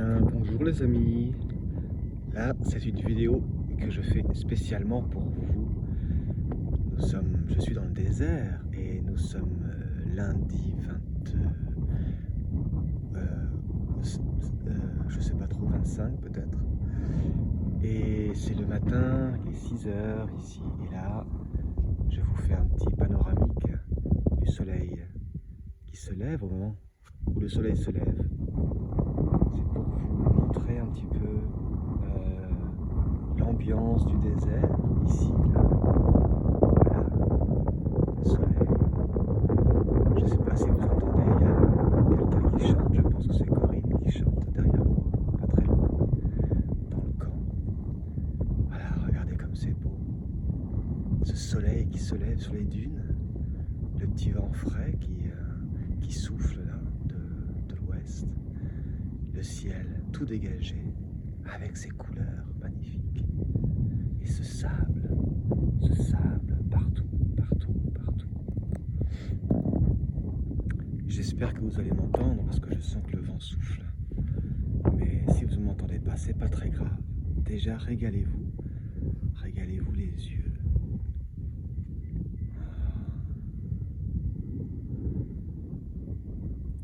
bien, bonjour les amis. Là, c'est une vidéo que je fais spécialement pour vous. Je suis dans le désert et nous sommes lundi 20, je sais pas trop, 25 peut-être. Et c'est le matin, il est 6 heures ici et là. Je vous fais un petit panoramique du soleil qui se lève au moment où le soleil se lève. C'est pour vous montrer un petit peu l'ambiance du désert ici, là. Voilà, le soleil. Je ne sais pas si vous entendez, il y a quelqu'un qui chante, je pense que c'est Corinne qui chante derrière moi, pas très loin, dans le camp. Voilà, regardez comme c'est beau. Ce soleil qui se lève sur les dunes, le petit vent frais qui souffle là de l'ouest, le ciel tout dégagé avec ses couleurs magnifiques et ce sable partout, partout, partout. J'espère que vous allez m'entendre parce que je sens que le vent souffle. Mais si vous ne m'entendez pas, c'est pas très grave. Déjà, régalez-vous les yeux.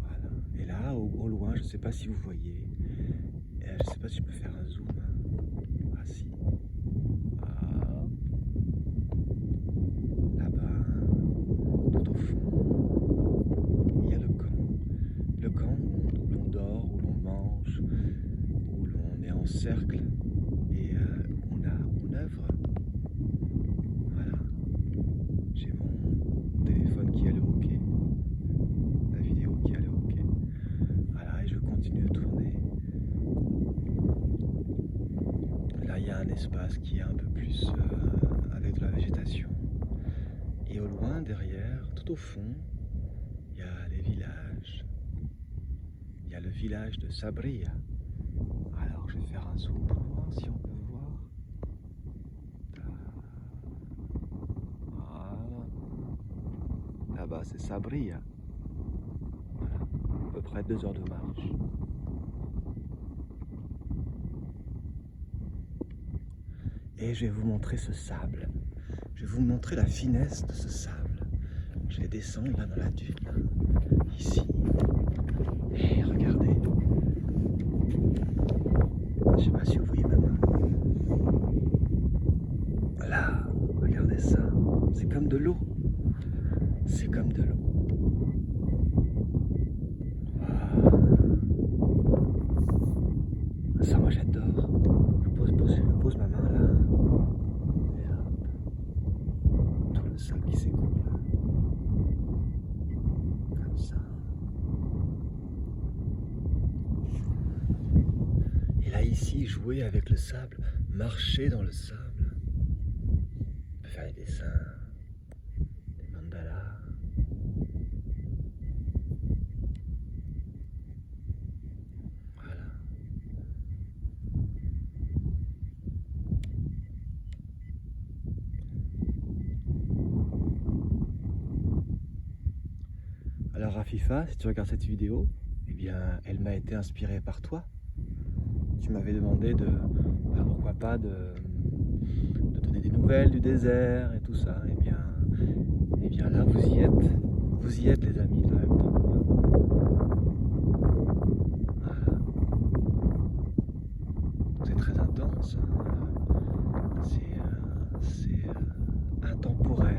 Voilà. Et là, au loin, je ne sais pas si vous voyez, je ne sais pas si je peux faire un zoom. Ah si. Ah. Là-bas, tout au fond, il y a le camp. Le camp où l'on dort, où l'on mange, où l'on est en cercle et on œuvre. Voilà. J'ai mon téléphone qui est allé au quai, la vidéo qui est allée au quai. Voilà, et je continue de tourner. Là, il y a un espace qui est un peu plus avec de la végétation. Et au loin, derrière, tout au fond, il y a les villages. Il y a le village de Sabria. Alors, je vais faire un zoom pour voir si on peut voir. Voilà. Là-bas, c'est Sabria. Voilà. À peu près 2 heures de marche. Et je vais vous montrer ce sable. Je vais vous montrer la finesse de ce sable. Je vais descendre là dans la dune, là, ici. Et regardez. Je sais pas si vous voyez ma main. Là, regardez ça. C'est comme de l'eau. C'est comme de l'eau. Ça, moi j'adore. Je pose ma main là. Et hop. Tout le sable qui s'écoule. Comme ça. Et là, ici, jouer avec le sable, marcher dans le sable, faire des dessins, des mandalas. Voilà. Alors Rafifa, si tu regardes cette vidéo, eh bien, elle m'a été inspirée par toi. Tu m'avais demandé pourquoi pas de donner des nouvelles du désert et tout ça. Eh bien là, vous y êtes les amis, en même temps que moi. Voilà. C'est très intense, c'est intemporel.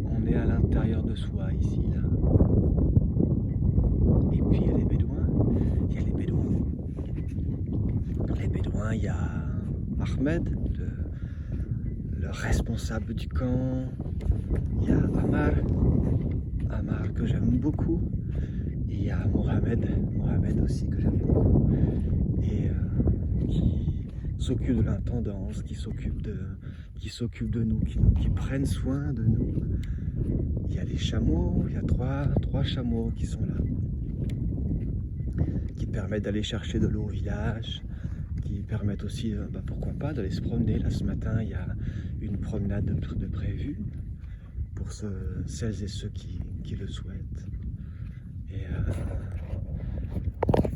On est à l'intérieur de soi ici, là. Et puis il y a les bédouins. Il y a Ahmed, le responsable du camp. Il y a Amar que j'aime beaucoup. Et il y a Mohamed aussi que j'aime beaucoup. Et qui s'occupe de l'intendance, qui s'occupe de nous, qui prennent soin de nous. Il y a les chameaux, il y a trois chameaux qui sont là, qui permettent d'aller chercher de l'eau au village, qui permettent aussi, pourquoi pas, d'aller se promener. Là ce matin, il y a une promenade de prévue pour celles et ceux qui le souhaitent.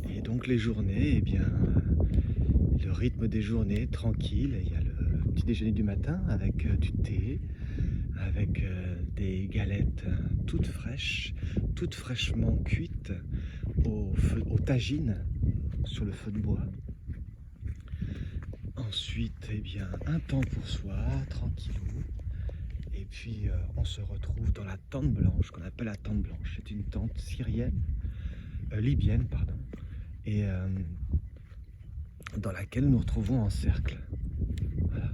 Et donc les journées, eh bien, le rythme des journées, tranquille. Il y a le petit déjeuner du matin avec du thé, avec des galettes toutes fraîchement cuites au tagine sur le feu de bois. Ensuite, eh bien, un temps pour soi, tranquillou. Et puis, on se retrouve dans la tente blanche, qu'on appelle la tente blanche. C'est une tente syrienne, libyenne, pardon, et dans laquelle nous retrouvons en cercle. Voilà.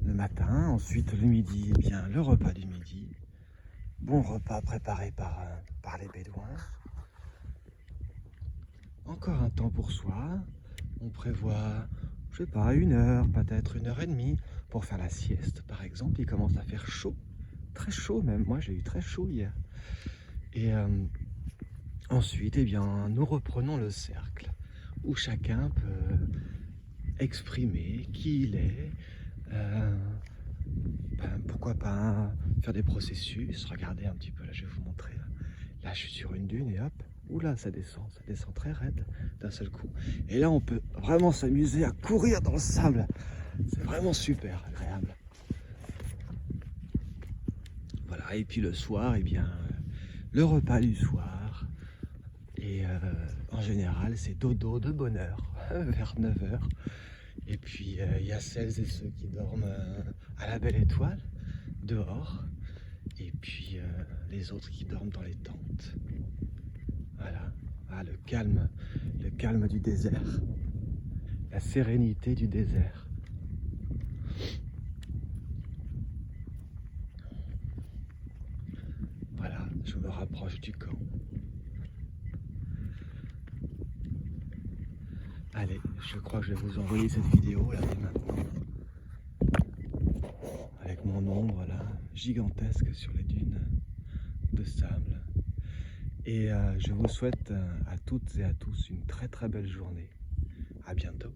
Le matin, ensuite le midi, eh bien, le repas du midi. Bon repas préparé par les Bédouins. Encore un temps pour soi. On prévoit, je sais pas, 1 heure, peut-être 1 heure et demie pour faire la sieste, par exemple. Il commence à faire chaud, très chaud même. Moi, j'ai eu très chaud hier. Et ensuite, eh bien, nous reprenons le cercle où chacun peut exprimer qui il est. Pourquoi pas faire des processus. Regardez un petit peu, là, je vais vous montrer. Là, je suis sur une dune et hop, oula, ça descend très raide d'un seul coup. Et là, on peut vraiment s'amuser à courir dans le sable. C'est vraiment super agréable. Voilà, et puis le soir, eh bien, le repas du soir. Et en général, c'est dodo de bonne heure, vers 9 h. Et puis, il y a celles et ceux qui dorment à la belle étoile, dehors. Et puis, les autres qui dorment dans les tentes. Voilà, ah, le calme du désert, la sérénité du désert. Voilà, je me rapproche du camp. Allez, je crois que je vais vous envoyer cette vidéo là dès maintenant. Avec mon ombre là, gigantesque sur les dunes de sable. Et je vous souhaite à toutes et à tous une très belle journée. À bientôt.